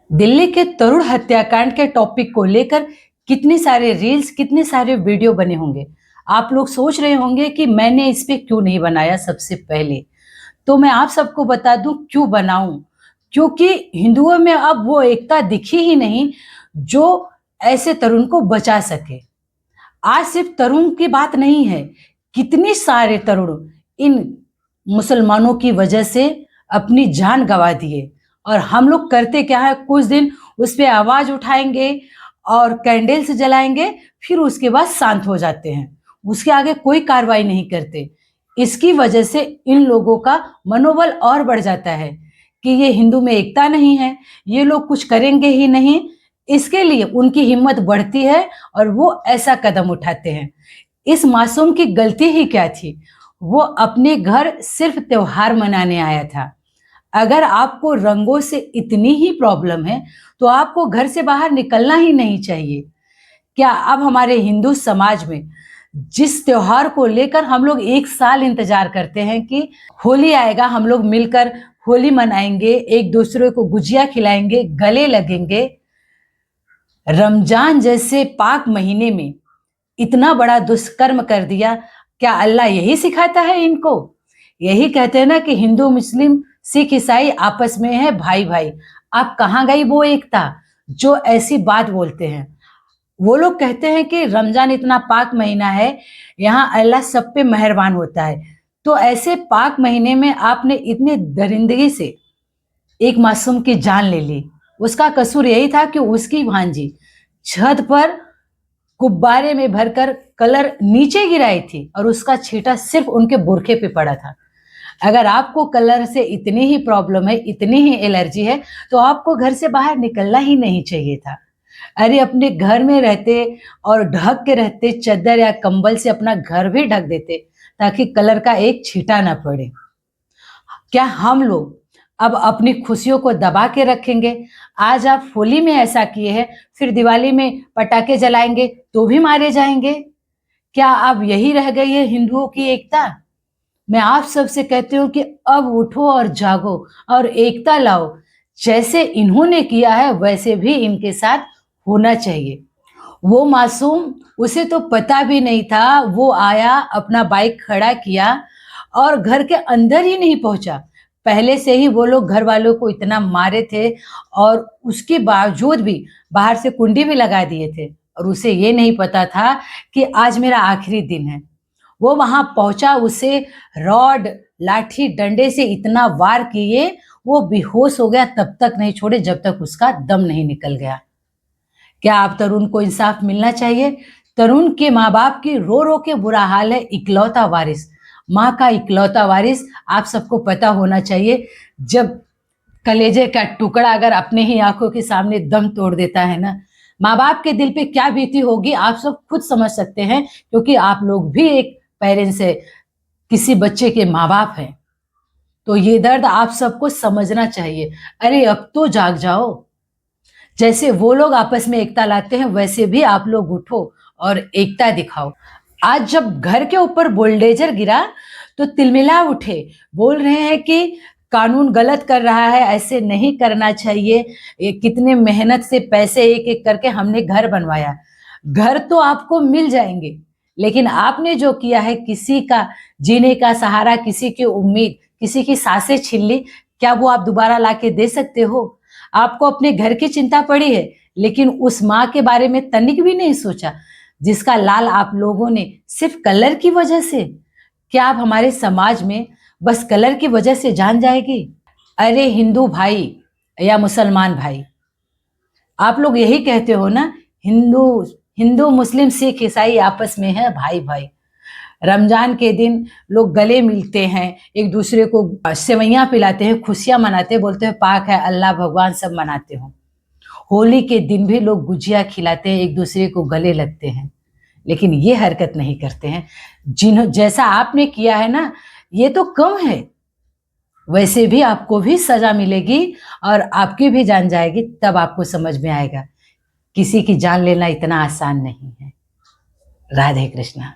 दिल्ली के तरुण हत्याकांड के टॉपिक को लेकर कितने सारे रील्स, कितने सारे वीडियो बने होंगे। आप लोग सोच रहे होंगे कि मैंने इस पे क्यों नहीं बनाया सबसे पहले। तो मैं आप सबको बता दूं क्यों बनाऊं। क्योंकि हिंदुओं में अब वो एकता दिखी ही नहीं जो ऐसे तरुण को बचा सके। आज सिर्फ तरुण की बात नहीं है, कितने सारे तरुण इन मुसलमानों की वजह से अपनी जान गंवा दिए। और हम लोग करते क्या है, कुछ दिन उस पे आवाज उठाएंगे और कैंडल्स जलाएंगे, फिर उसके बाद शांत हो जाते हैं, उसके आगे कोई कार्रवाई नहीं करते। इसकी वजह से इन लोगों का मनोबल और बढ़ जाता है कि ये हिंदू में एकता नहीं है, ये लोग कुछ करेंगे ही नहीं। इसके लिए उनकी हिम्मत बढ़ती है और वो ऐसा कदम उठाते हैं। इस मासूम की गलती ही क्या थी? वो अपने घर सिर्फ त्योहार मनाने आया था। अगर आपको रंगों से इतनी ही प्रॉब्लम है तो आपको घर से बाहर निकलना ही नहीं चाहिए। क्या अब हमारे हिंदू समाज में जिस त्योहार को लेकर हम लोग एक साल इंतजार करते हैं कि होली आएगा, हम लोग मिलकर होली मनाएंगे, एक दूसरे को गुजिया खिलाएंगे, गले लगेंगे, रमजान जैसे पाक महीने में इतना बड़ा दुष्कर्म कर दिया। क्या अल्लाह यही सिखाता है इनको? यही कहते हैं ना कि हिंदू मुस्लिम सिख ईसाई आपस में है भाई भाई। आप कहाँ गई वो एकता जो ऐसी बात बोलते हैं? वो लोग कहते हैं कि रमजान इतना पाक महीना है, यहाँ अल्लाह सब पे मेहरबान होता है। तो ऐसे पाक महीने में आपने इतने दरिंदगी से एक मासूम की जान ले ली। उसका कसूर यही था कि उसकी भांजी छत पर गुब्बारे में भरकर कलर नीचे गिराई थी और उसका छींटा सिर्फ उनके बुरखे पे पड़ा था। अगर आपको कलर से इतनी ही प्रॉब्लम है, इतनी ही एलर्जी है, तो आपको घर से बाहर निकलना ही नहीं चाहिए था। अरे अपने घर में रहते और ढक के रहते, चादर या कंबल से अपना घर भी ढक देते ताकि कलर का एक छींटा ना पड़े। क्या हम लोग अब अपनी खुशियों को दबा के रखेंगे? आज आप होली में ऐसा किए हैं, फिर दिवाली में पटाखे जलाएंगे तो भी मारे जाएंगे। क्या अब यही रह गई है हिंदुओं की एकता? मैं आप सबसे कहती हूँ कि अब उठो और जागो और एकता लाओ। जैसे इन्होंने किया है वैसे भी इनके साथ होना चाहिए। वो मासूम, उसे तो पता भी नहीं था, वो आया, अपना बाइक खड़ा किया और घर के अंदर ही नहीं पहुंचा। पहले से ही वो लोग घर वालों को इतना मारे थे और उसके बावजूद भी बाहर से कुंडी भी लगा दिए थे और उसे ये नहीं पता था कि आज मेरा आखिरी दिन है। वो वहां पहुंचा, उसे रॉड, लाठी, डंडे से इतना वार किए, वो बेहोश हो गया, तब तक नहीं छोड़े जब तक उसका दम नहीं निकल गया। क्या आप तरुण को इंसाफ मिलना चाहिए? तरुण के माँ बाप की रो रो के बुरा हाल है, इकलौता वारिस, माँ का इकलौता वारिस। आप सबको पता होना चाहिए, जब कलेजे का टुकड़ा अगर अपने ही आंखों के सामने दम तोड़ देता है ना, माँ बाप के दिल पे क्या बीती होगी आप सब खुद समझ सकते हैं, क्योंकि आप लोग भी एक पेरेंट्स है, किसी बच्चे के माँ बाप हैं। तो ये दर्द आप सबको समझना चाहिए। अरे अब तो जाग जाओ। जैसे वो लोग आपस में एकता लाते हैं वैसे भी आप लोग उठो और एकता दिखाओ। आज जब घर के ऊपर बुलडोजर गिरा तो तिलमिला उठे, बोल रहे हैं कि कानून गलत कर रहा है, ऐसे नहीं करना चाहिए। ये कितने मेहनत से पैसे एक एक करके हमने घर बनवाया। घर तो आपको मिल जाएंगे, लेकिन आपने जो किया है, किसी का जीने का सहारा, किसी की उम्मीद, किसी की सांसें छीन ली, क्या वो आप दोबारा लाके दे सकते हो? आपको अपने घर की चिंता पड़ी है, लेकिन उस माँ के बारे में तनिक भी नहीं सोचा जिसका लाल आप लोगों ने सिर्फ कलर की वजह से। क्या आप हमारे समाज में बस कलर की वजह से जान जाएगी? अरे हिंदू भाई या मुसलमान भाई, आप लोग यही कहते हो ना, हिंदू हिंदू मुस्लिम सिख ईसाई आपस में है भाई भाई। रमजान के दिन लोग गले मिलते हैं, एक दूसरे को सेवैयां पिलाते हैं, खुशियां मनाते हैं, बोलते हैं पाक है अल्लाह भगवान, सब मनाते हो। होली के दिन भी लोग गुजिया खिलाते हैं, एक दूसरे को गले लगते हैं, लेकिन ये हरकत नहीं करते हैं। जैसा आपने किया है ना, ये तो कम है, वैसे भी आपको भी सजा मिलेगी और आपकी भी जान जाएगी, तब आपको समझ में आएगा किसी की जान लेना इतना आसान नहीं है। राधे कृष्णा।